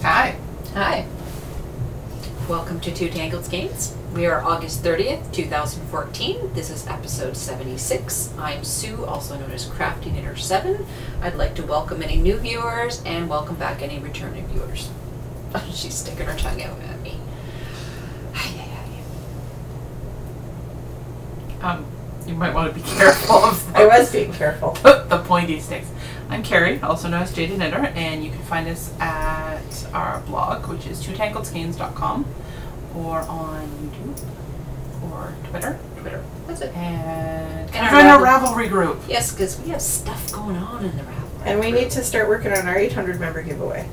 Hi. Hi. Welcome to Two Tangled Skeins. We are August 30th, 2014. This is episode 76. I'm Sue, also known as Crafty Knitter 7. I'd like to welcome any new viewers and welcome back any returning viewers. She's sticking her tongue out at me. You might want to be careful of that. I was being careful. The pointy sticks. I'm Kari, also known as Jada Knitter, and you can find us at our blog, which is twotangledskeins.com, or on YouTube, or Twitter. That's it. And our join our Ravelry group. Yes, because we have stuff going on in the Ravelry And we group. need to start working on our 800 member giveaway.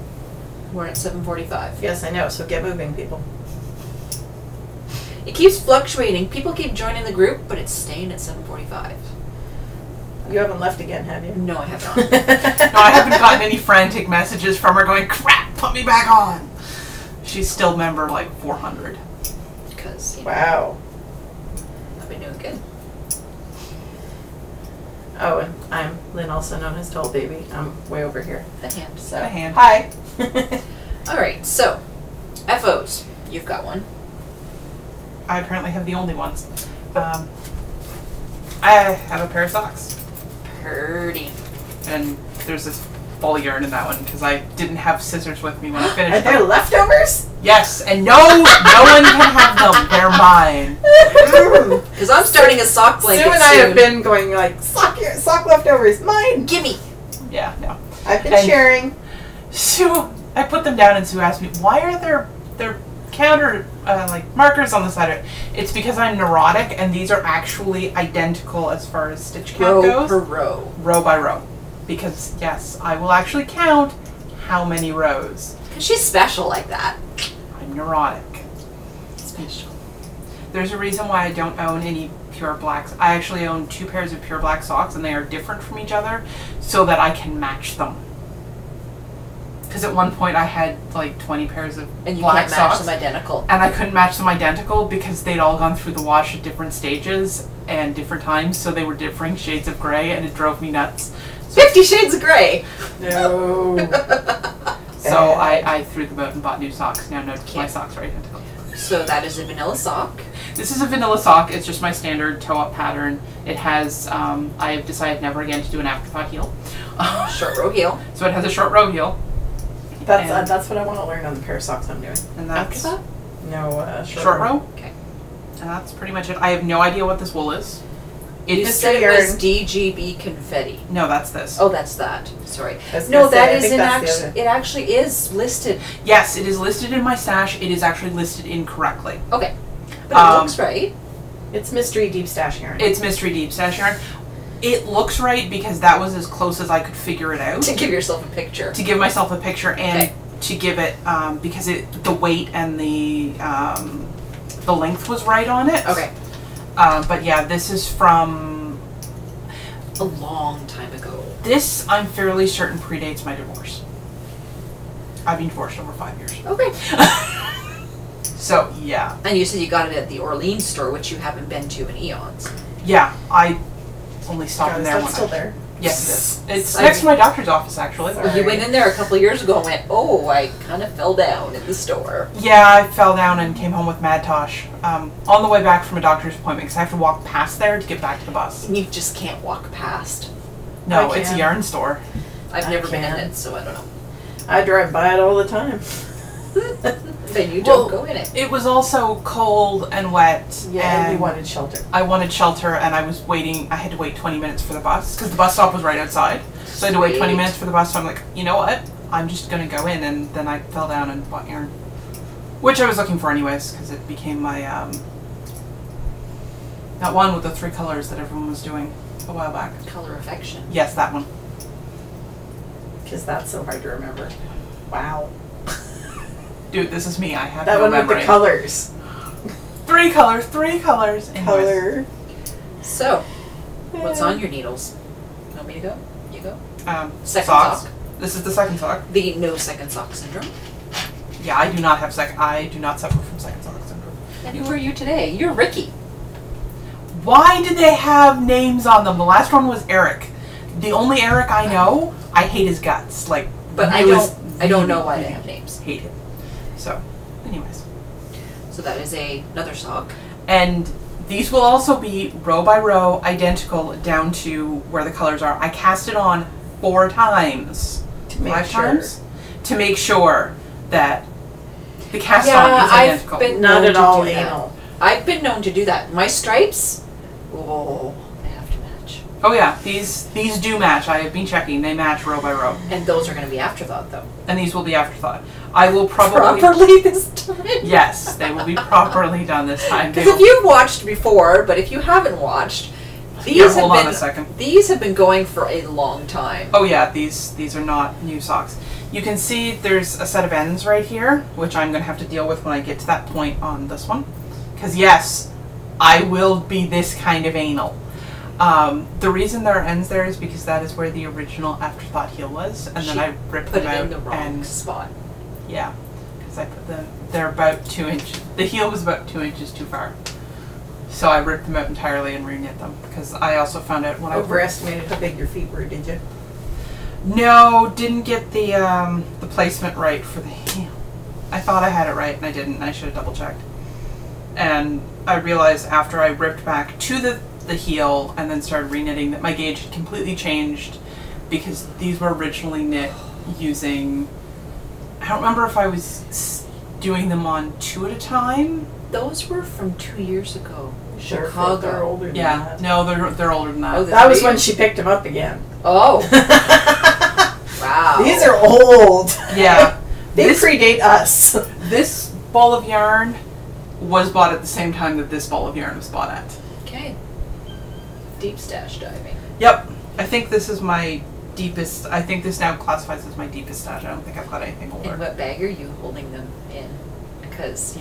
We're at 745. Yes, I know, so get moving, people. It keeps fluctuating. People keep joining the group, but it's staying at 745. You haven't left again, have you? No, I have not. No, I haven't gotten any frantic messages from her going, crap, put me back on. She's still member like 400. Because, you know, Wow. I've been doing good. Oh, and I'm Lynn, also known as Tall Baby. I'm way over here. The hand. So, The hand. Hi. Alright, so, FOs. You've got one. I apparently have the only ones. I have a pair of socks. Pretty. And there's this ball of yarn in that one because I didn't have scissors with me when I Are finished there them. leftovers? Yes, and no one can have them. They're mine. Because I'm starting a sock blanket Sue and I soon. have been going like, sock leftovers, mine. Gimme! Yeah, no. I've been And- sharing. Sue, I put them down and Sue asked me, why are there counter like markers on the side of it? It's because I'm neurotic and these are actually identical as far as stitch count Row goes. per row. Row by row. Because yes, I will actually count how many rows. Because she's special like that. I'm neurotic. Special. There's a reason why I don't own any pure blacks. I actually own 2 pairs of pure black socks and they are different from each other so that I can match them. Because at one point I had like 20 pairs of And you black can't match socks them identical. and I couldn't match them identical because they'd all gone through the wash at different stages and different times, so they were differing shades of gray and it drove me nuts. 50 Shades of Grey! No. So I threw them out and bought new socks. Now no, my socks are identical. So that is a vanilla sock. This is a vanilla sock. It's just my standard toe-up pattern. It has, I have decided never again to do an afterthought heel. Short row heel. So it has a short row heel. That's what I want to learn on the pair of socks I'm doing. And that's Afterthought? No, short row. Okay. And that's pretty much it. I have no idea what this wool is. It You is, said it yarn. was DGB confetti. no, that's this. Oh, that's that. Sorry. I was No, gonna say, that I is think in that's the actually. other. It actually is listed. Yes, it is listed in my stash. It is actually listed incorrectly. Okay. But it looks right. It's Mystery Deep Stash Yarn. It's Mystery Deep Stash Yarn. It looks right because that was as close as I could figure it out. To give yourself a picture. To give myself a picture and Okay. to give it, because the weight and the length was right on it. Okay. But yeah, this is from, A long time ago. this I'm fairly certain predates my divorce. I've been divorced over 5 years. Okay. So yeah. And you said you got it at the Orleans store, which you haven't been to in eons. Yeah, I only stopped God, in is there that one still time. there? Yes, it is. It's Sorry. next to my doctor's office, actually. Sorry. You went in there a couple of years ago and went, oh, I kind of fell down in the store. Yeah, I fell down and came home with Mad Tosh on the way back from a doctor's appointment because I have to walk past there to get back to the bus. And you just can't walk past. No, I it's a can. yarn store. I've I never been in can. it, so I don't know. I drive by it all the time. Then you don't go in it. It was also cold and wet. Yeah, and you wanted shelter. I wanted shelter, and I was waiting. I had to wait 20 minutes for the bus because the bus stop was right outside. So I had to wait 20 Sweet. minutes for the bus. So I'm like, you know what? I'm just gonna go in, and then I fell down and bought yarn, which I was looking for anyways because it became my that one with the 3 colors that everyone was doing a while back. Color affection. Yes, that one. Because that's so hard to remember. Wow. Dude, this is me. I have That no one memory. with the colors. 3 colors. 3 colors. Anyways. Color. So, what's on your needles? Want me to go? You go? Second socks. sock. This is the second sock. The no second sock syndrome. Yeah, I do not have I do not suffer from second sock syndrome. And who are you today? You're Ricky. Why did they have names on them? The last one was Eric. The only Eric I know, I hate his guts. Like, But I don't know why they have names. Hate it. So, anyways. So that is another sock. And these will also be row by row, identical down to where the colors are. I cast it on 4 times. To make 5 sure. times? To make sure that the cast on is identical. I've been Not known at to all do that. anal. I've been known to do that. My stripes, they have to match. Oh yeah, these do match. I have been checking. They match row by row. And those are going to be afterthought, though. And these will be afterthought. I will probably... Properly this time? Yes, they will be properly done this time. Because if you've watched before, but if you haven't watched, hold on a second. These have been going for a long time. Oh yeah, these are not new socks. You can see there's a set of ends right here, which I'm going to have to deal with when I get to that point on this one. Because yes, I will be this kind of anal. The reason there are ends there is because that is where the original afterthought heel was, and then I ripped them out. Put it in the wrong spot. Yeah, because I put they're about 2 inches. The heel was about 2 inches too far. So I ripped them out entirely and reknit them, because I also found out when Overestimated how big your feet were, did you? No, didn't get the placement right for the heel. I thought I had it right and I didn't. I should have double checked. And I realized after I ripped back to the heel and then started reknitting that my gauge had completely changed, because these were originally knit using, I don't remember if I was doing them on 2 at a time. Those were from 2 years ago. Sure, Chicago. they're older than Yeah, that. no, they're older than that. Oh, That was when she picked them up again. Oh. Wow. These are old. Yeah. They predate us. This ball of yarn was bought at the same time that this ball of yarn was bought at. Okay. Deep stash diving. Yep. I think this is my deepest, I think this now classifies as my deepest stash. I don't think I've got anything older. And what bag are you holding them in? Because,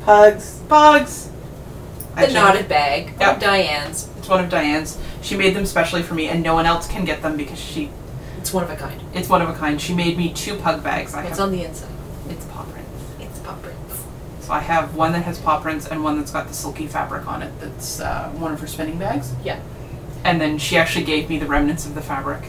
Pugs. Bugs! the knotted bag. Yep. Of Diane's. It's one of Diane's. She made them specially for me, and no one else can get them because It's one of a kind. it's one of a kind. She made me 2 pug bags. What's on the inside? It's paw prints. It's paw prints. So I have one that has paw prints and one that's got the silky fabric on it. That's one of her spinning bags. Yeah. And then she actually gave me the remnants of the fabric.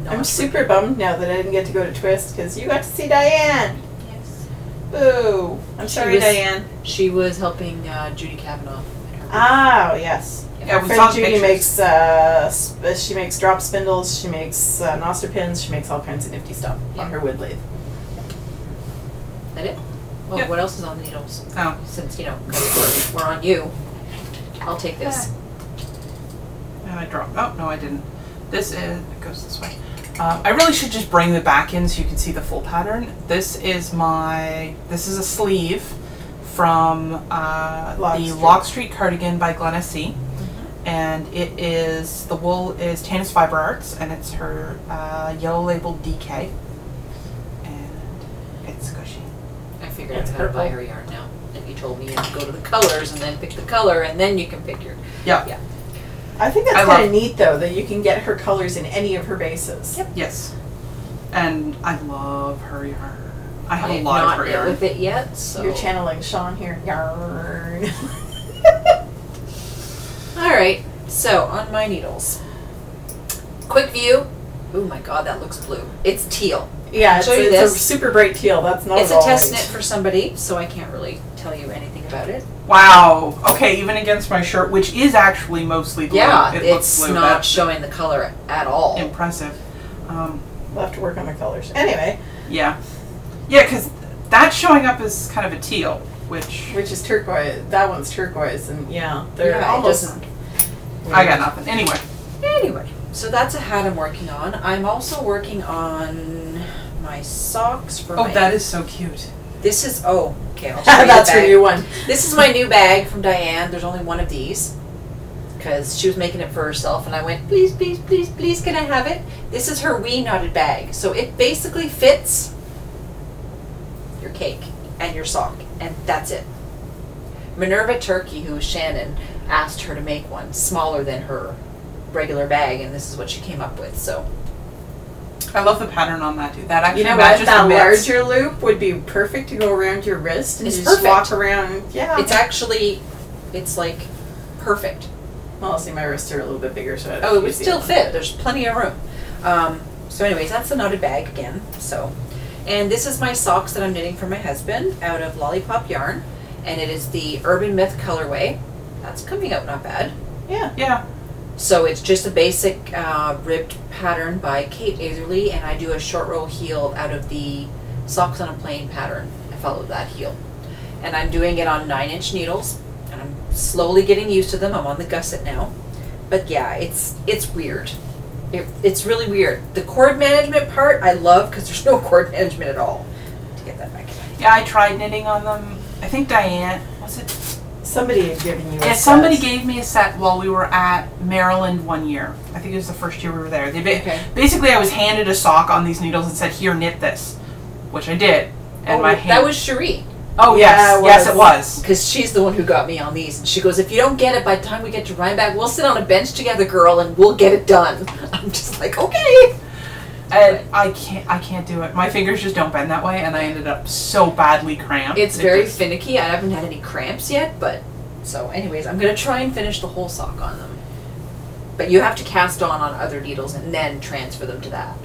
I'm super bummed now that I didn't get to go to Twist because you got to see Diane. Yes. Boo. I'm sorry, Diane. She was helping Judy Kavanaugh. In her Ah, yes. Yeah, we Friend saw the Judy pictures. makes she makes drop spindles, she makes noster pins, she makes all kinds of nifty stuff on her wood lathe. That it? Well, Yep. what else is on the needles? Oh. Since, we're on you. I'll take this. And I dropped. Oh, no, I didn't. It goes this way. I really should just bring the back in so you can see the full pattern. This is a sleeve from the Lock Street cardigan by Glenna C. And the wool is Tanis Fiber Arts, and it's her yellow labeled DK. And it's squishy. I figured It's out how to buy purple. her yarn now. And you told me you have to go to the colors and then pick the color and then you can pick your... Yeah. Yeah. I think that's kind of neat though that you can get her colors in any of her bases. Yep. Yes. And I love her yarn. I have a I've lot of not her knit yarn. with it yet, so... You're channeling Sean here. Yarn. Alright, so on my needles. Quick view. Oh my god, that looks blue. It's teal. Yeah, Show you it's a this. super bright teal. That's not It's at a all test right. knit for somebody, so I can't really tell you anything about it. Wow. Okay, even against my shirt, which is actually mostly blue. Yeah, it it's looks blue. not That's showing the color at all. impressive. We'll have to work on the colors. Anyway, Yeah. Yeah, because that's showing up as kind of a teal, which which is turquoise. That one's turquoise, and yeah, they're Yeah, it almost. doesn't- I got nothing. Anyway. Anyway, so that's a hat I'm working on. I'm also working on my socks for Oh, my... that is so cute. This is... Oh, okay, I'll show you That's the her bag. new one. This is my new bag from Diane. There's only one of these. Because she was making it for herself, and I went, please, please, please, please, can I have it? This is her wee knotted bag. So it basically fits your cake and your sock, and that's it. Minerva Turkey, who is Shannon, asked her to make one smaller than her regular bag, and this is what she came up with. So I love the pattern on that, too. That actually You know what? matches That the mitts. larger loop would be perfect to go around your wrist and It's just perfect. walk around. Yeah. it's actually, it's like perfect. Well, see, my wrists are a little bit bigger, so Oh, it would still fit. There's plenty of room. So anyways, that's the knotted bag again. So, and this is my socks that I'm knitting for my husband out of Lollipop yarn, and it is the Urban Myth colorway. That's coming out not bad. Yeah. Yeah. So it's just a basic ribbed pattern by Kate Aserly, and I do a short row heel out of the Socks on a Plane pattern. I follow that heel. And I'm doing it on 9-inch needles, and I'm slowly getting used to them. I'm on the gusset now. But yeah, it's weird. It's really weird. The cord management part I love because there's no cord management at all. To get that back. Yeah, I tried knitting on them. I think Diane, was it? Somebody had given you a Yeah, set. somebody gave me a set while we were at Maryland one year. I think it was the first year we were there. Basically, I was handed a sock on these needles and said, "Here, knit this," which I did. And my hand. That was Cherie. Oh Yeah, yes, it was. Because she's the one who got me on these. And she goes, if you don't get it by the time we get to Rhinebeck, we'll sit on a bench together, girl, and we'll get it done. I'm just like, okay. And I can't do it. My fingers just don't bend that way, and I ended up so badly cramped. It's very finicky. I haven't had any cramps yet, but so anyways, I'm going to try and finish the whole sock on them. But you have to cast on other needles and then transfer them to that.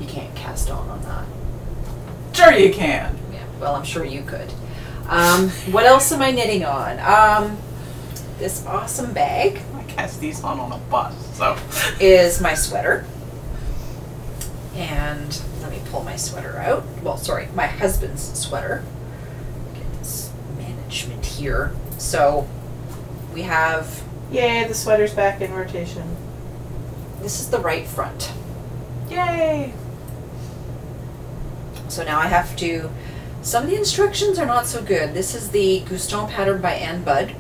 You can't cast on that. Sure you can. Yeah, well, I'm sure you could. What else am I knitting on? This awesome bag I cast these on a bus, so. is my sweater. And let me pull my sweater out. Well, sorry, my husband's sweater. Get this management here. So we have, Yay, the sweater's back in rotation. this is the right front. Yay! So now I have to, some of the instructions are not so good. This is the Guston pattern by Anne Budd.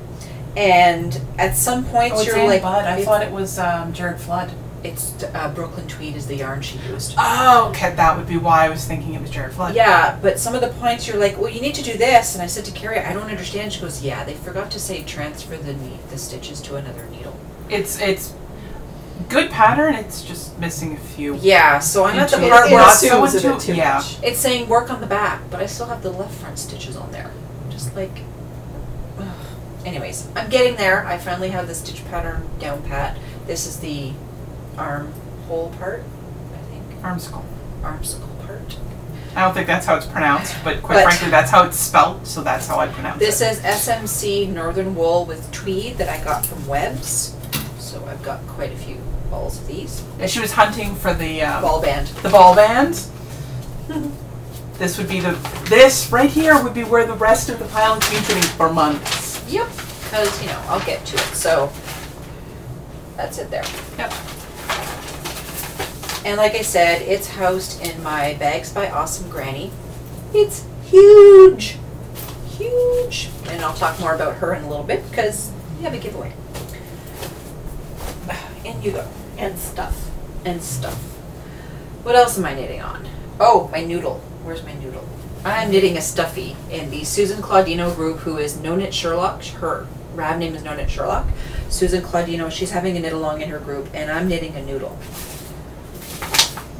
And at some points Oh, it's you're Anne like, Budd. I thought it was Jared Flood. it's Brooklyn Tweed is the yarn she used. Oh, okay, that would be why I was thinking it was Jared Flood. Yeah, but some of the points you're like, well, you need to do this. And I said to Carrie, I don't understand. She goes, yeah, they forgot to say transfer the stitches to another needle. It's good pattern. It's just missing a few. Yeah, so I'm at the It- part it where assumes It assumes a too- bit too yeah. much. it's saying work on the back, but I still have the left front stitches on there. Just like, ugh. Anyways, I'm getting there. I finally have the stitch pattern down pat. This is the armhole part, I think. Armsicle. Armsicle part. I don't think that's how it's pronounced, but quite But- frankly, that's how it's spelled, so that's how I pronounce This it. is SMC Northern Wool with tweed that I got from Webb's. So I've got quite a few balls of these. And she was hunting for the Ball band. the ball bands. This would be this right here would be where the rest of the pile has been sitting for months. Yep, because, you know, I'll get to it. So that's it there. Yep. And like I said, it's housed in my Bags by Awesome Granny. It's huge. Huge. And I'll talk more about her in a little bit because we have a giveaway. In you go. And stuff. And stuff. What else am I knitting on? Oh, my noodle. Where's my noodle? I'm knitting a stuffy in the Susan Claudino group, who is No Knit Sherlock. Her rab name is No Knit Sherlock. Susan Claudino, she's having a knit along in her group, and I'm knitting a noodle.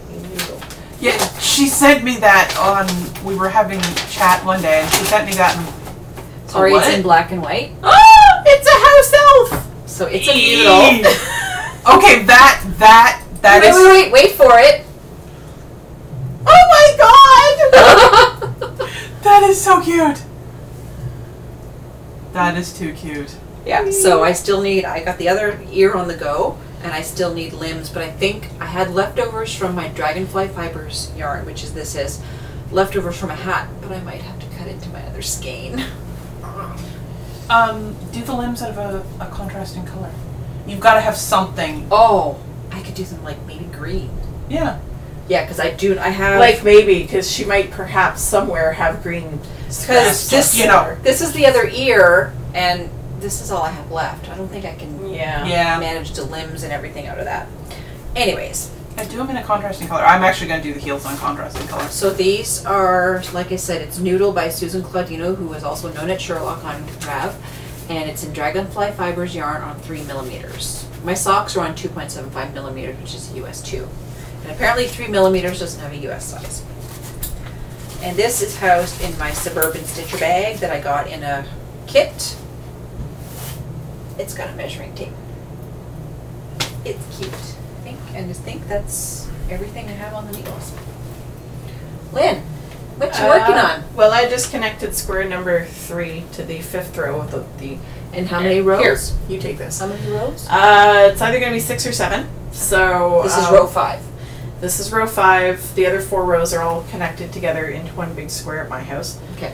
A noodle. Yeah, she sent me that on. We were having chat one day, and she sent me that. Sorry, what? it's in black and white. Oh, it's a house elf. So it's a noodle. Okay, that is. Wait for it. Oh my god! That is so cute. That is too cute. Yeah, so I still need, I got the other ear on the go, and I still need limbs, but I think I had leftovers from my Dragonfly Fibers yarn, which is this is, leftovers from a hat, but I might have to cut into my other skein. Do the limbs out of a contrasting color. You've got to have something. Oh, I could do them like maybe green. Yeah. Yeah, because I have... Like maybe, because she might perhaps somewhere have green. Because this, you know. this is the other ear, and this is all I have left. I don't think I can Yeah. manage the limbs and everything out of that. Anyways. I do them in a contrasting color. I'm actually going to do the heels on contrasting color. So these are, like I said, it's Noodle by Susan Claudino, who is also known at Sherlock on Rav, and it's in Dragonfly Fibers yarn on 3mm. My socks are on 2.75mm, which is US 2. And apparently 3mm doesn't have a US size. And this is housed in my Suburban Stitcher bag that I got in a kit. It's got a measuring tape. It's cute. I think that's everything I have on the needles. Lynn, what you working on? Well, I just connected square number 3 to the 5th row of the And how many rows? Here, you take this. How many rows? It's either going to be 6 or 7. So This is row 5. This is row 5. The other 4 rows are all connected together into one big square at my house. Okay.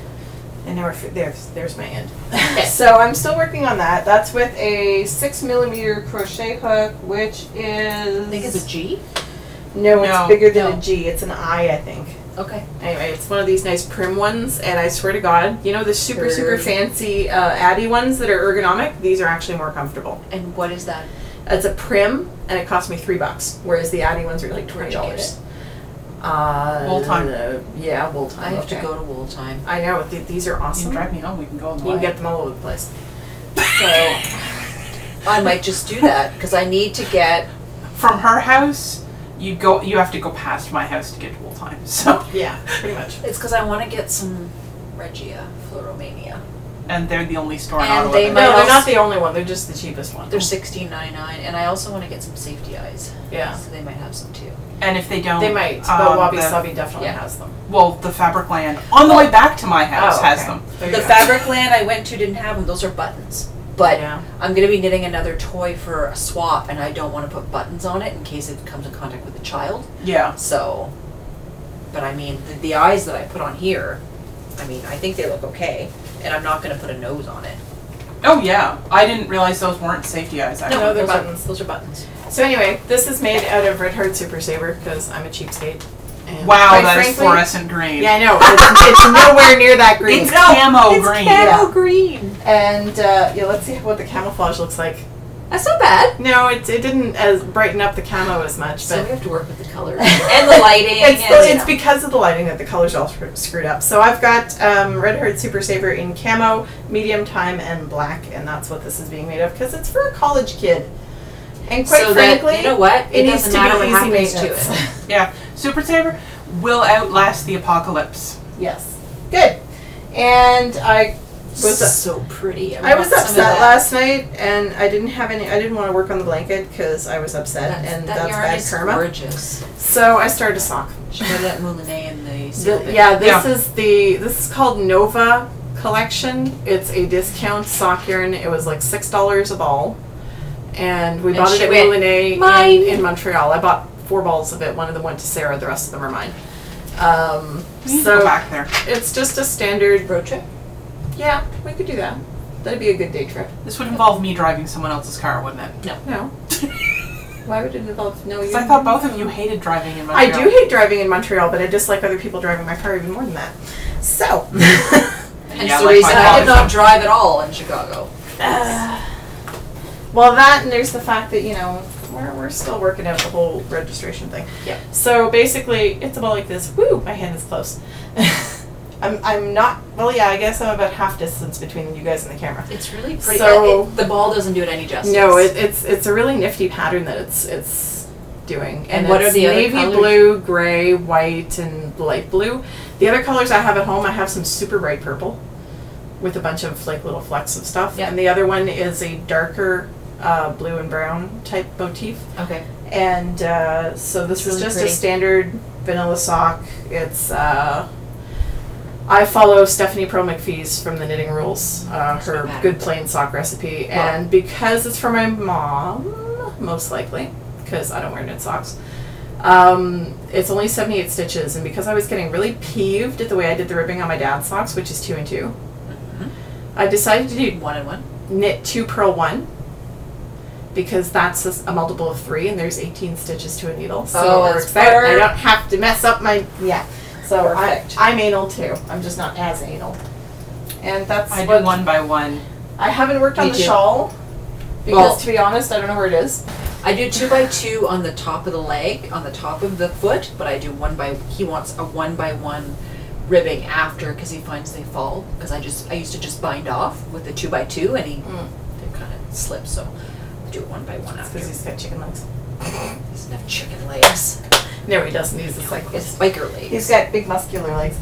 And now there's my end. Okay. So I'm still working on that. That's with a 6mm crochet hook, which is... I think it's a G. No, it's bigger than No. a G. It's an I think. Okay. Anyway, it's one of these nice prim ones, and I swear to God, you know the super Sure. fancy Addy ones that are ergonomic? These are actually more comfortable. And what is that? It's a prim, and it cost me $3, whereas the Addy ones are like Where'd you get $20. Wool time. Yeah, wool time. I have to go to Wool Time. I know, these are You awesome. can drive me home. We can go on the You can way. get them all over the place. So I might just do that because I need to get. From her house, you have to go past my house to get to Wool Time. So, Yeah, pretty much. It's because I want to get some Regia Floromania. and they're the only store in And Ottawa. they that- might No, they're also- not the only one. They're just the cheapest one. They're $16.99, and I also want to get some safety eyes. Yeah. So they might have some too. And if they don't, They might, but Wabi the- Sabi definitely yeah. has them. Well, the Fabric Land on the way back to my house Oh, has okay. them. There you The go. Fabric Land I went to didn't have them. Those are buttons. But Yeah. I'm going to be knitting another toy for a swap, and I don't want to put buttons on it in case it comes in contact with a child. Yeah. So, but I mean, the eyes that I put on here, I mean, I think they look okay, and I'm not going to put a nose on it. Oh yeah. I didn't realize those weren't safety eyes. Actually. No, they're those buttons. Those are buttons. So anyway, this is made out of Red Heart Super Saver because I'm a cheapskate. And Wow, quite that is frankly- fluorescent green. Yeah, I know. It's nowhere near that green. It's camo It's green. camo Yeah. green. And yeah, let's see what the camouflage looks like. That's not bad. No, it didn't as brighten up the camo as much, So but we have to work with the colors and the lighting. it's and, you it's know. because of the lighting that the colors all screwed up. So I've got Red Heart Super Saver in camo, medium time, and black, and that's what this is being made of because it's for a college kid. And quite so frankly, that, you know what? it needs doesn't to matter be what easy happens to maintenance. it. Yeah. Super Saver will outlast the apocalypse. Yes, good. And I was so pretty. I was want some of upset that. last night, and I didn't have any. I didn't want to work on the blanket because I was upset, and that that's yarn bad is karma. gorgeous. So I started a sock. Should I that Moulinet in the seal bit? Yeah, this Yeah. this is called Nova Collection. It's a discount sock yarn. It was like $6 a ball, and we And bought it she at went, Moulinet "Mine." in Montreal. I bought 4 balls of it. One of them went to Sarah. The rest of them are mine. We need to So go back there. it's just a standard. Road trip? Yeah, we could do that. That'd be a good day trip. This would involve me driving someone else's car, wouldn't it? No. Why would it involve no? Because I thought both of you hated driving in I Montreal. do hate driving in Montreal, but I dislike other people driving my car even more than that. So, Hence Yeah, the like reason my I did father. not drive at all in Chicago. well, that and there's the fact that we're still working out the whole registration thing. Yeah. So basically, it's about like this. Woo! My hand is close. I'm not. Well, yeah. I guess I'm about half distance between you guys and the camera. It's really pretty. So- the ball doesn't do it any justice. No, it's a really nifty pattern that it's doing. And what it's are the other navy colors? blue, gray, white, and light blue. The other colors I have at home, I have some super bright purple with a bunch of like little flecks of stuff. Yeah. And the other one is a darker blue and brown type motif. Okay. And so this It's is really just pretty. a standard vanilla sock. It's I follow Stephanie Pro McPhee's from the Knitting Rules, her matter. good plain sock recipe, Wow. and because it's for my mom, most likely, because I don't wear knit socks. It's only 78 stitches, and because I was getting really peeved at the way I did the ribbing on my dad's socks, which is 2 and 2, I decided to do 1 and 1. knit 2 purl 1. Because that's a multiple of 3, and there's 18 stitches to a needle. So Oh, it that's works out. fair. I don't have to mess up my So Perfect. I'm anal too. I'm just not as anal. And that's I do what 1 by 1. I haven't worked on Me the too. shawl because, Well- to be honest, I don't know where it is. I do 2 by 2 on the top of the leg, on the top of the foot, but I do 1 by. He wants a 1 by 1 ribbing after because he finds they fall. Because I used to just bind off with the 2 by 2 and they kind of slip. So I do it 1 by 1 after. Because he's got chicken legs. He doesn't have chicken legs. No, he doesn't. He's just like It's biker legs. he's got big muscular legs.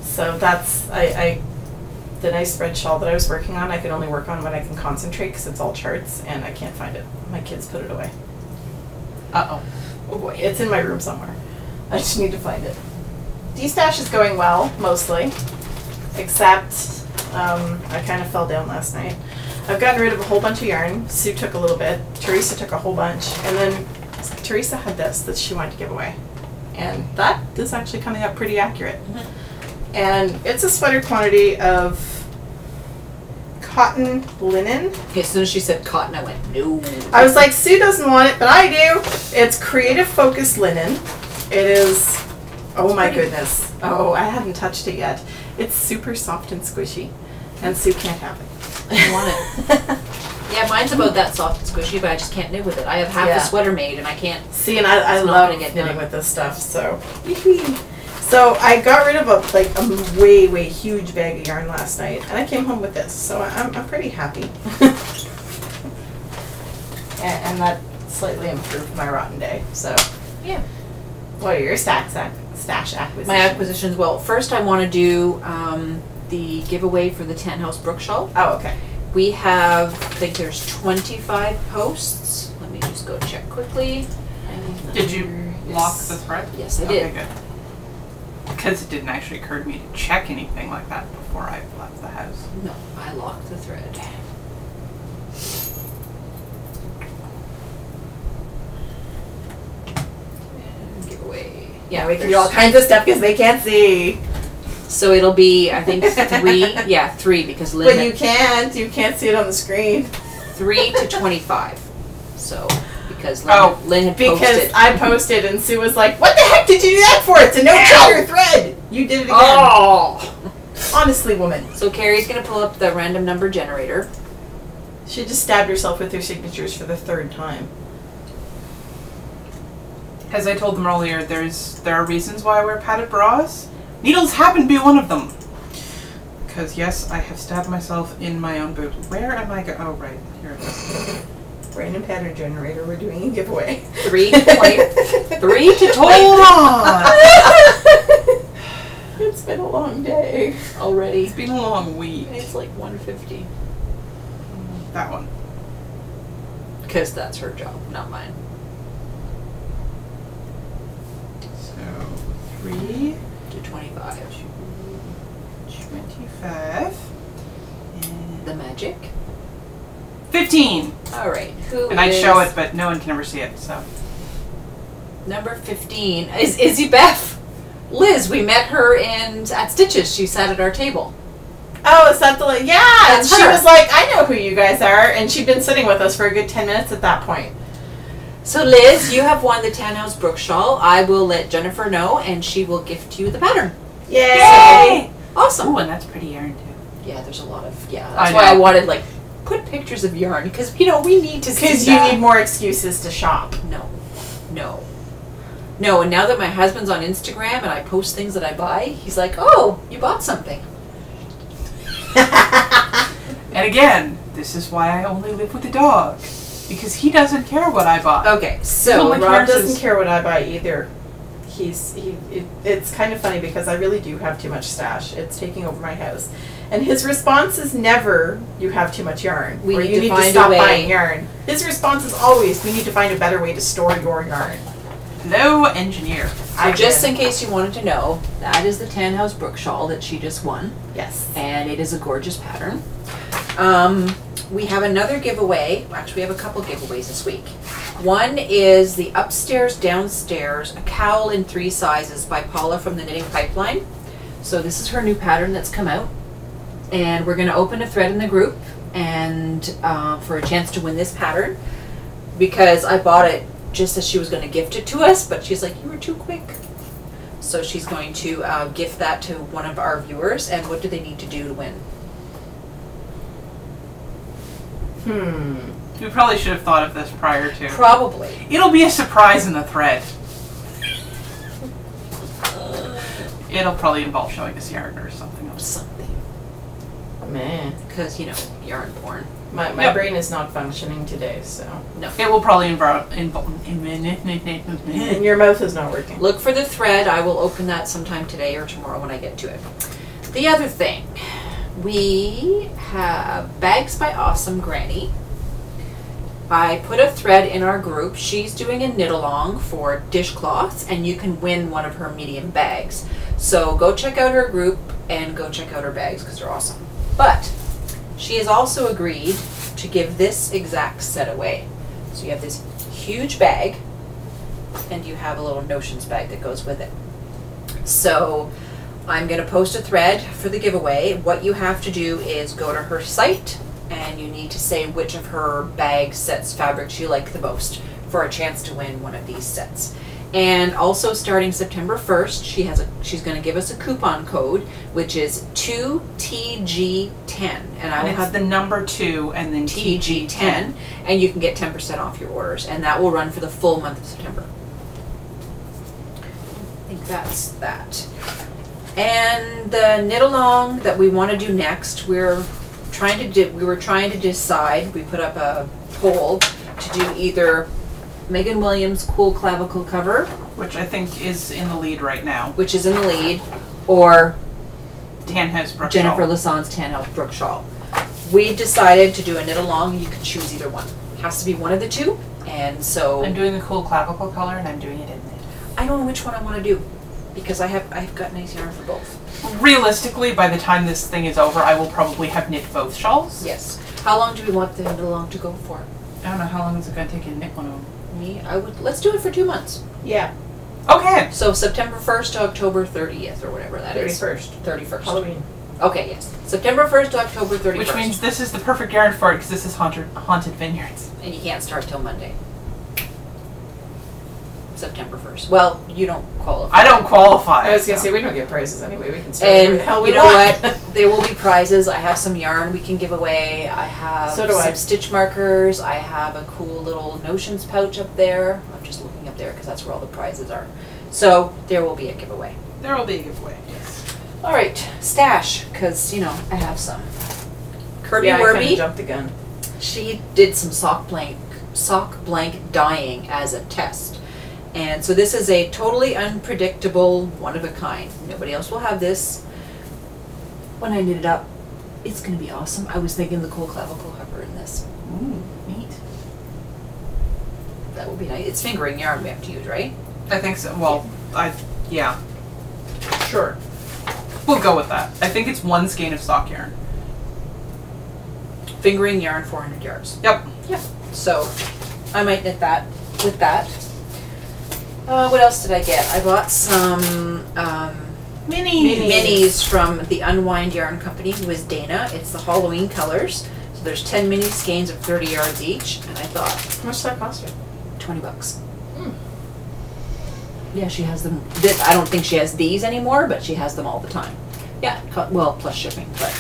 So that's the nice spread shawl that I was working on. I can only work on when I can concentrate because it's all charts and I can't find it. My kids put it away. Uh-oh. Oh boy, it's in my room somewhere. I just need to find it. De-stash is going well, mostly. Except, I kind of fell down last night. I've gotten rid of a whole bunch of yarn. Sue took a little bit. Teresa took a whole bunch. And then Teresa had this that she wanted to give away. And that is actually coming up pretty accurate. Mm-hmm. And it's a sweater quantity of cotton linen. Okay, as soon as she said cotton, I went, no. I was like, Sue doesn't want it, but I do. It's Creative Focus linen. It is, oh my goodness. Oh, I haven't touched it yet. It's super soft and squishy. And Sue can't have it. I want it. Yeah, mine's about that soft and squishy, but I just can't knit with it. I have half the sweater made, and I can't. See, and I love knitting with this stuff, so. So I got rid of a way, way huge bag of yarn last night, and I came home with this, so I'm pretty happy. and that slightly improved my rotten day, so. Yeah. What are your stash acquisitions? My acquisitions, well, first I want to do the giveaway for the Tan House Brook shawl. Oh, okay. We have, I think there's 25 posts. Let me just go check quickly. Did you lock the thread? Yes, I did. Okay, good. Because it didn't actually occur to me to check anything like that before I left the house. No, I locked the thread. And giveaway. Yeah, we can do all kinds of stuff because they can't see. So it'll be, I think, 3. Yeah, 3 because Lynn. But you can't. You can't see it on the screen. 3 to 25. So because Lynn had posted. Because I posted and Sue was like, "What the heck did you do that for? It's a no chatter thread. You did it again." Oh. Honestly, woman. So Kari's gonna pull up the random number generator. She just stabbed herself with her signatures for the 3rd time. As I told them earlier, there are reasons why I wear padded bras. Needles happen to be one of them. Because yes, I have stabbed myself in my own boot. Where am I oh, right. Here it is. Random pattern generator, we're doing a giveaway. 3 to 20. 3 to 20. Hold on! It's been a long day Already. It's been a long week. It's like 150. That one. Because that's her job, not mine. So, 3 to 25. 25. And The magic. 15! Alright, and I'd show it, but no one can ever see it, so. Number 15 is Izzy Beth. Liz, we met her at Stitches. She sat at our table. Oh, is that the yeah? That's and she her. was like, "I know who you guys are," and she'd been sitting with us for a good 10 minutes at that point. So Liz, you have won the Tan House Brook shawl. I will let Jennifer know, and she will gift you the pattern. Yay! Awesome. Oh, and that's pretty yarn too. Yeah, there's a lot of That's why I wanted put pictures of yarn because we need to see Because you need more excuses to shop. No, and now that my husband's on Instagram and I post things that I buy, he's like, "Oh, you bought something." And again, this is why I only live with a dog. Because he doesn't care what I buy. Okay, so Rob doesn't care what I buy either. It's kind of funny because I really do have too much stash. It's taking over my house. And his response is never, "You have too much yarn." We or need "You to need find to a stop way." buying yarn. His response is always, "We need to find a better way to store your yarn." Hello, engineer. So just in case you wanted to know, that is the Tan House Brook shawl that she just won. Yes. And it is a gorgeous pattern. We have another giveaway. Actually, we have a couple giveaways this week. One is the Upstairs Downstairs, a cowl in 3 sizes by Paula from the Knitting Pipeline. So this is her new pattern that's come out. And we're going to open a thread in the group and for a chance to win this pattern. Because I bought it just as she was going to gift it to us, but she's like, "You were too quick." So she's going to gift that to one of our viewers. And what do they need to do to win? We probably should have thought of this prior to. Probably. It'll be a surprise in the thread. It'll probably involve showing us yarn or something else. Something. Man. Because, yarn porn. My brain is not functioning today, so. No. It will probably involve. And your mouth is not working. Look for the thread. I will open that sometime today or tomorrow when I get to it. The other thing, we have Bags by Awesome Granny. I put a thread in our group. She's doing a knit along for dishcloths, and you can win one of her medium bags. So go check out her group and go check out her bags because they're awesome. But she has also agreed to give this exact set away. So you have this huge bag, and you have a little notions bag that goes with it. So I'm going to post a thread for the giveaway. What you have to do is go to her site, and you need to say which of her bag sets fabrics you like the most for a chance to win one of these sets. And also starting September 1st, she's going to give us a coupon code, which is 2TG10. And I will have the number 2 and then TG10, and you can get 10% off your orders, and that will run for the full month of September. I think that's that. And the knit along that we want to do next, we were trying to decide. We put up a poll to do either Megan Williams' Cool Clavicle cover, which I think is in the lead right now, which is in the lead, or Tannhouse Brook Jennifer shawl. Lasson's Tannhouse Brook shawl. We decided to do a knit along. You can choose either one. It has to be one of the two. And so I'm doing the Cool Clavicle color, and I'm doing it in knit. I don't know which one I want to do because I've got nice yarn for both. Realistically, by the time this thing is over, I will probably have knit both shawls. Yes. How long do we want the knit along to go for? I don't know how long is it going to take you to knit one of them. Let's do it for 2 months. Yeah. Okay. So September 1st to October 30th or whatever that is. 31st. 31st. Halloween. Okay, yes. September 1st to October 31st. Which means this is the perfect yarn for it because this is haunted vineyards. And you can't start till Monday. September 1st. Well, you don't qualify. I don't qualify. I was going to so. say, we don't get prizes anyway. We can start whatever And the hell we you know want. what? There will be prizes. I have some yarn we can give away. I have So do I. some stitch markers. I have a cool little notions pouch up there. I'm just looking up there because that's where all the prizes are. So there will be a giveaway. There will be a giveaway. Yes. All right, stash, because I have some. Kirby Yeah, I kind of Werby, jumped the gun. she did some sock blank dyeing as a test. And so this is a totally unpredictable, one of a kind. Nobody else will have this. When I knit it up, it's going to be awesome. I was thinking the Cool Clavicle cover in this. Ooh, neat. That would be nice. It's fingering yarn we have to use, right? I think so. Well, yeah. Sure. We'll go with that. I think it's 1 skein of sock yarn. Fingering yarn, 400 yards. Yep. Yeah. So I might knit that with that. What else did I get? I bought some minis from the Unwind Yarn Company, who is Dana. It's the Halloween colors. So there's 10 mini skeins of 30 yards each, and I thought, How much does that cost you? $20. Hmm. Yeah, she has them. I don't think she has these anymore, but she has them all the time. Yeah, well, plus shipping, but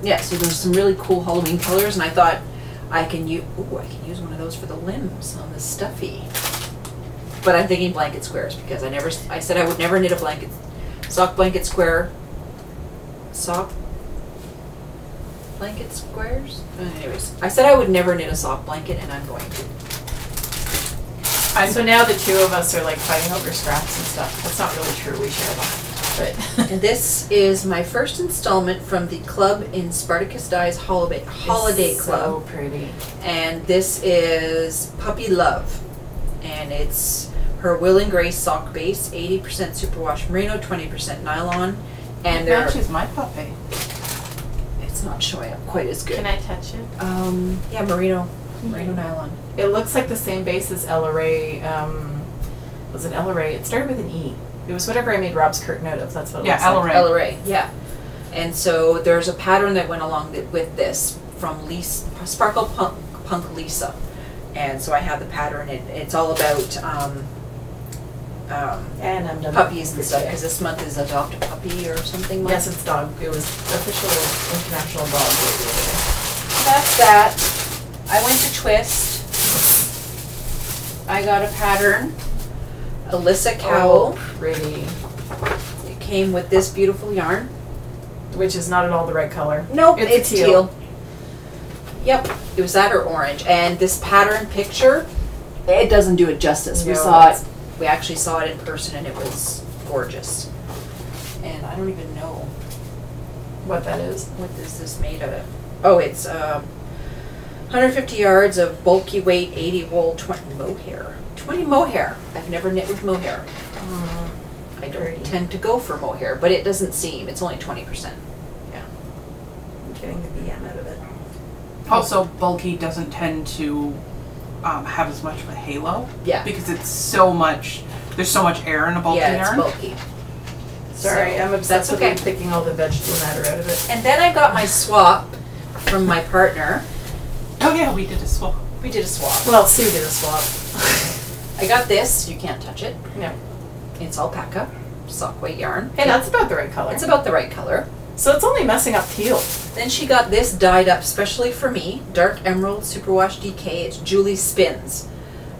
yeah. So there's some really cool Halloween colors, and I thought I can use one of those for the limbs on the stuffy. But I'm thinking blanket squares because I said I would never knit a sock blanket square. Sock blanket squares? Anyways, I said I would never knit a sock blanket, and I'm going to. So now the two of us are like fighting over scraps and stuff. That's not really true. We share them. But And this is my first installment from the club in Spartacus Dye's Holiday it's Club. so pretty. And this is Puppy Love. And it's her Will and Grace sock base, 80% superwash merino, 20% nylon. And It they're matches my puppy. it's not showing up quite as good. Can I touch it? Yeah, merino nylon. It looks like the same base as Ella Ray. Was it Ella Ray? It started with an E. It was whatever I made Rob's curtain out of. That's what it looks Ella like. Ray. Ella Ray, yeah. And so there's a pattern that went along with this from Sparkle Punk Lisa. And so I have the pattern. It's all about And I'm done. puppies and stuff, because this month is Adopt a Puppy or something. Yes, it's dog. It was official International Dog Day the other day. That's that. I went to Twist. I got a pattern. Alyssa Cowl. Oh, pretty. It came with this beautiful yarn. Which is not at all the right color. Nope, It's it's a teal. teal. Yep, it was that or orange. And this pattern picture, it doesn't do it justice. We No, saw it. it's- We actually saw it in person, and it was gorgeous. And I don't even know What that is. what is this made of. Oh, it's 150 yards of bulky weight, 80 wool, 20 mohair. 20 mohair. I've never knit with mohair. I don't tend to go for mohair, but it doesn't seem. It's only 20%. Yeah. I'm getting the BM out of it. Also, bulky doesn't tend to have as much of a halo. Yeah. Because it's so much, there's so much air in a bulky yarn. Yeah, it's bulky. Sorry, So, I'm obsessed that's with okay. picking all the vegetable matter out of it. And then I got my swap from my partner. Oh yeah, we did a swap. We did a swap. Well, Sue did a swap. I got this. You can't touch it. No. It's alpaca, sock weight yarn. Hey, that's about the right color. It's about the right color. So it's only messing up teal. Then she got this dyed up specially for me, dark emerald superwash DK. It's Julie Spins,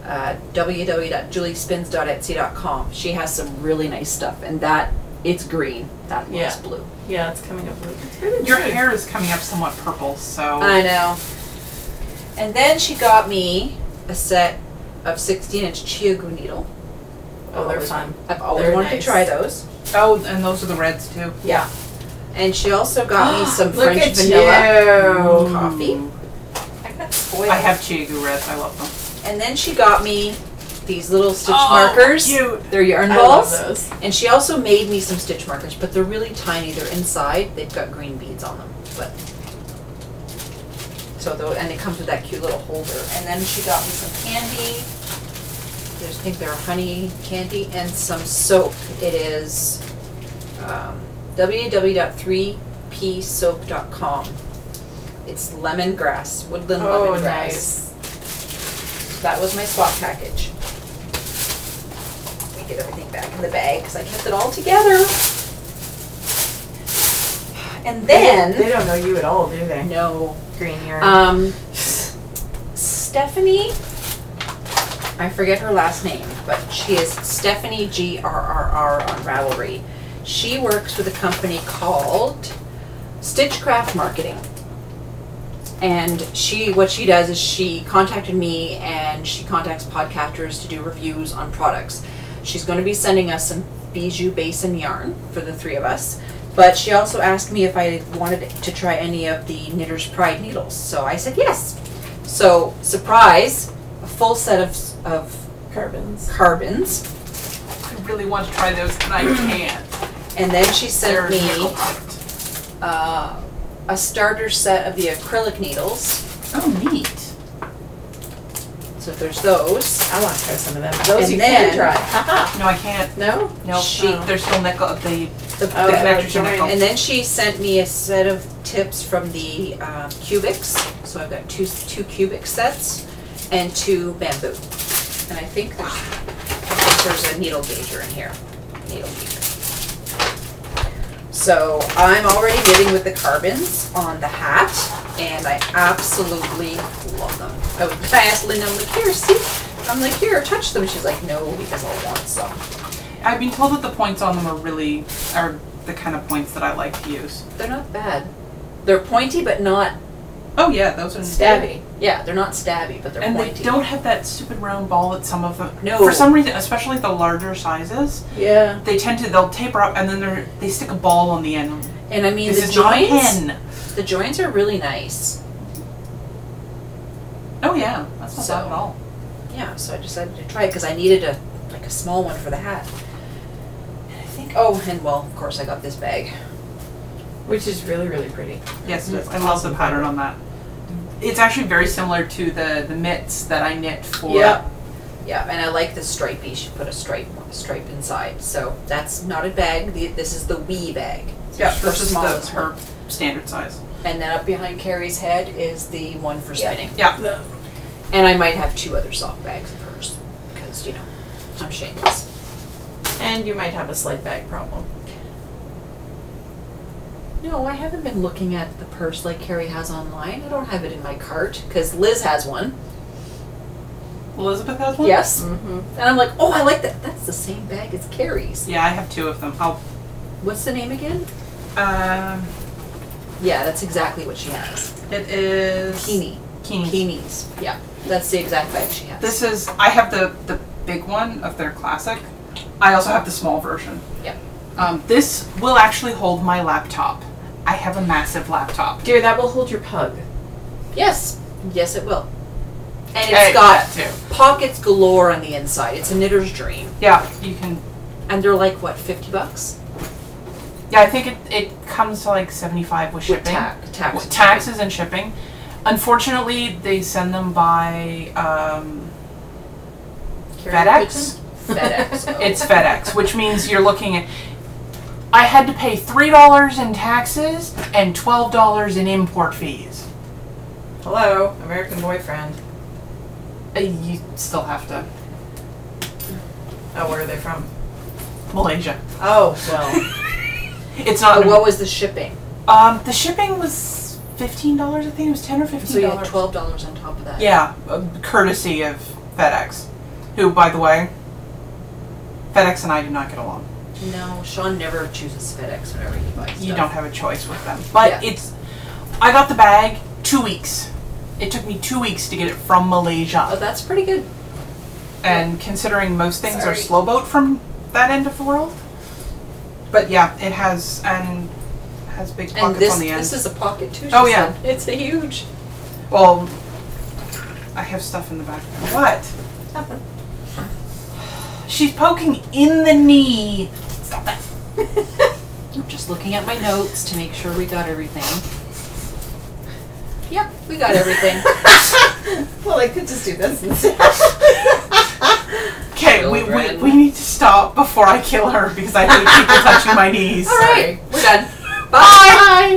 www.juliespins.etsy.com. She has some really nice stuff, and that it's green. That looks Yeah. blue. Yeah, it's coming up blue. It's really Your good. hair is coming up somewhat purple, so. I know. And then she got me a set of 16-inch Chiagu needle. Oh, they're fun. I've always They're wanted nice. to try those. Oh, and those are the reds too. Yeah. And she also got me some Look French at vanilla you. coffee. I got spoiled. I have Chiagu reds. I love them. And then she got me these little stitch Oh, markers. cute. They're yarn I love balls. those. And she also made me some stitch markers, but they're really tiny. They're inside. They've got green beads on them. But so though, and it comes with that cute little holder. And then she got me some candy. I think they're honey candy and some soap. It is www.3psoap.com. It's lemongrass, woodland Oh, lemongrass. nice. That was my swap package. Let me get everything back in the bag because I kept it all together. And then They don't know you at all, do they? no, Green yarn. Stephanie. I forget her last name, but she is Stephanie GRRR on Ravelry. She works with a company called Stitchcraft Marketing. And what she does is she contacted me and she contacts podcasters to do reviews on products. She's going to be sending us some bijou basin yarn for the three of us. But she also asked me if I wanted to try any of the Knitter's Pride needles. So I said yes. So, surprise, a full set of carbons. I really want to try those, and I can't. And then she They're sent me nickel-topped. a starter set of the acrylic needles. Oh, neat. So there's those. I want to try some of them. Those And you then- can try. Haha. No, I can't. No? No, they're still nickel. The The connectors are nickel. And then she sent me a set of tips from the cubics. So I've got two cubic sets and 2 bamboo. And I think there's a needle gauger in here. Needle gauger. So I'm already knitting with the carbons on the hat, and I absolutely love them. I asked Linda, I'm like, here, see? I'm like, here, touch them. She's like, no, because I want some. I've been told that the points on them are the kind of points that I like to use. They're not bad. They're pointy, but not Oh yeah, those are Stabby. Yeah, they're not stabby, but they're And pointy. they don't have that stupid round ball that some of them. No. For some reason, especially the larger sizes, Yeah. they'll taper up and then they stick a ball on the end. And I mean, This the is not a joints. pen. The joints are really nice. Oh yeah, that's not So- bad at all. Yeah, so I decided to try it because I needed a small one for the hat. And I think, oh, and well, of course, I got this bag. Which is really, really pretty. Yes, it is. I love the pattern on that. It's actually very similar to the mitts that I knit for. Yep. Yeah, and I like the stripey. She put a stripe inside, so that's not a bag. This is the wee bag. Yeah, the versus smallest her one. standard size. And then up behind Carrie's head is the one for spinning. Yeah. And I might have 2 other sock bags of hers because I'm shameless. And you might have a slide bag problem. No, I haven't been looking at the purse like Carrie has online. I don't have it in my cart because Liz has one. Elizabeth has one? Yes. Mm-hmm. And I'm like, oh, I like that. That's the same bag as Carrie's. Yeah, I have 2 of them. What's the name again? Yeah, that's exactly what she has. It is Keeny. Keeny's. Yeah, that's the exact bag she has. I have the big one of their classic. I also have the small version. Yep. This will actually hold my laptop. I have a massive laptop. Dear, that will hold your pug. Yes. Yes, it will. And Hey, it's got that too. pockets galore on the inside. It's a knitter's dream. Yeah, you can. And they're like, what, $50? Yeah, I think it comes to like 75 with shipping. With Taxes and shipping. Unfortunately, they send them by FedEx. FedEx. Oh. It's FedEx, which means you're looking at. I had to pay $3 in taxes and $12 in import fees. Hello, American boyfriend. You still have to. Oh, where are they from? Malaysia. Oh, well. It's not. But what was the shipping? The shipping was $15. I think it was $10 or $15. So you had $12 on top of that. Yeah, courtesy of FedEx, who, by the way, FedEx and I do not get along. No, Sean never chooses FedEx whenever he buys stuff. You don't have a choice with them. But Yeah. I got the bag 2 weeks. It took me 2 weeks to get it from Malaysia. Oh, that's pretty good. And considering most things Sorry. are slow boat from that end of the world. But yeah, it has big And pockets on the end. this is a pocket too. Oh, yeah. Said. It's a huge. Well, I have stuff in the back. What? Nothing. She's poking in the knee. Stop that. I'm just looking at my notes to make sure we got everything. Yep, we got everything. Well, I could just do this instead. Okay, Children. we need to stop before I kill her because I hate people touching my knees. All right, we're done. Bye.